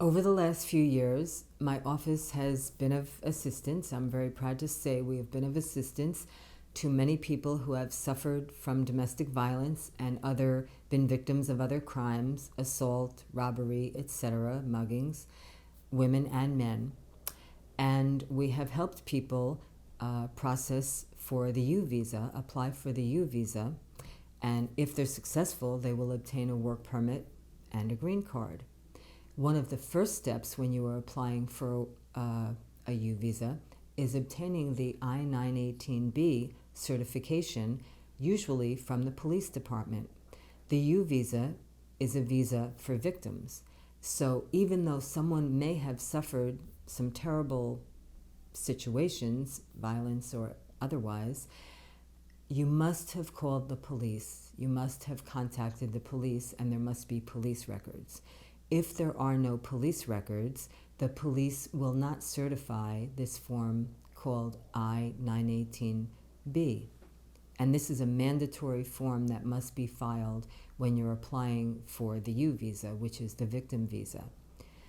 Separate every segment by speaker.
Speaker 1: Over the last few years, my office has been of assistance. I'm very proud to say we have been of assistance to many people who have suffered from domestic violence and been victims of other crimes, assault, robbery, etc., muggings, women and men. And we have helped people process for the U visa, apply for the U visa, and if they're successful, they will obtain a work permit and a green card. One of the first steps when you are applying for a U visa is obtaining the I-918B certification, usually from the police department. The U visa is a visa for victims. So even though someone may have suffered some terrible situations, violence or otherwise, you must have called the police. You must have contacted the police, and there must be police records. If there are no police records, the police will not certify this form called I-918B. And this is a mandatory form that must be filed when you're applying for the U visa, which is the victim visa.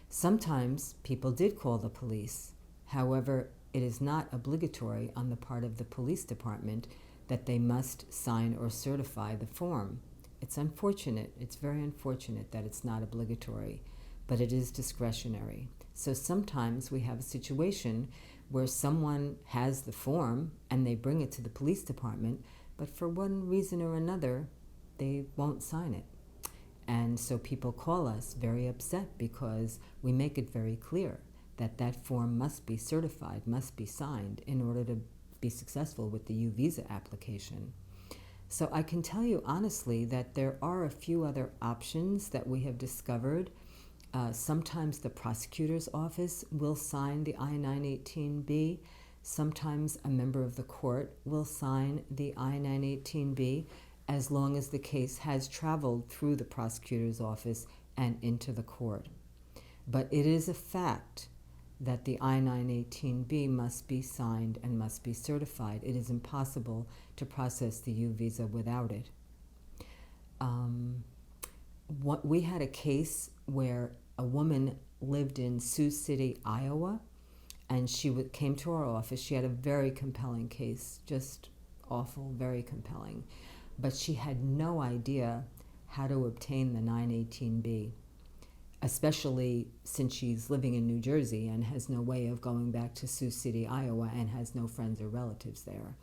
Speaker 1: Sometimes people did call the police. However, it is not obligatory on the part of the police department that they must sign or certify the form. It's unfortunate, it's very unfortunate that it's not obligatory, but it is discretionary. So sometimes we have a situation where someone has the form and they bring it to the police department, but for one reason or another, they won't sign it. And so people call us very upset because we make it very clear that that form must be certified, must be signed in order to be successful with the U visa application. So I can tell you honestly that there are a few other options that we have discovered. Sometimes the prosecutor's office will sign the I-918B. Sometimes a member of the court will sign the I-918B as long as the case has traveled through the prosecutor's office and into the court. But it is a fact that the I-918B must be signed and must be certified. It is impossible to process the U visa without it. We had a case where a woman lived in Sioux City, Iowa, and she came to our office. She had a very compelling case, just awful, very compelling. But she had no idea how to obtain the 918B, especially since she's living in New Jersey and has no way of going back to Sioux City, Iowa, and has no friends or relatives there.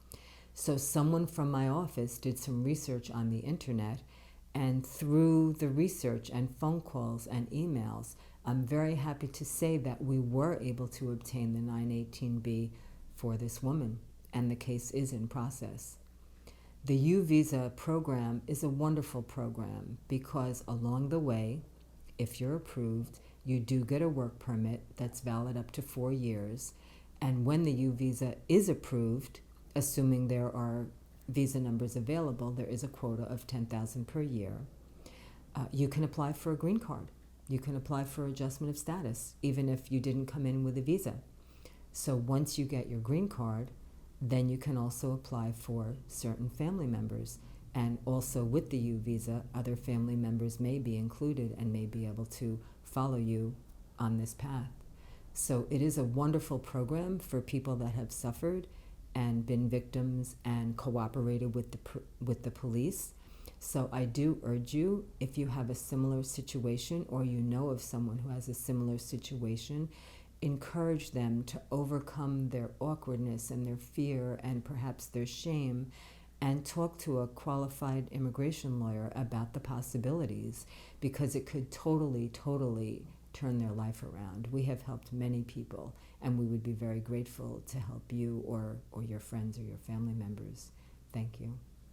Speaker 1: So someone from my office did some research on the internet, and through the research and phone calls and emails, I'm very happy to say that we were able to obtain the 918B for this woman, and the case is in process. The U visa program is a wonderful program because along the way, if you're approved, you do get a work permit that's valid up to 4 years. And when the U visa is approved, assuming there are visa numbers available, there is a quota of 10,000 per year. You can apply for a green card. You can apply for adjustment of status, even if you didn't come in with a visa. So once you get your green card, then you can also apply for certain family members. And also with the U visa, other family members may be included and may be able to follow you on this path. So it is a wonderful program for people that have suffered and been victims and cooperated with the police. So I do urge you, if you have a similar situation or you know of someone who has a similar situation, encourage them to overcome their awkwardness and their fear and perhaps their shame, and talk to a qualified immigration lawyer about the possibilities, because it could totally turn their life around. We have helped many people, and we would be very grateful to help you or your friends or your family members. Thank you.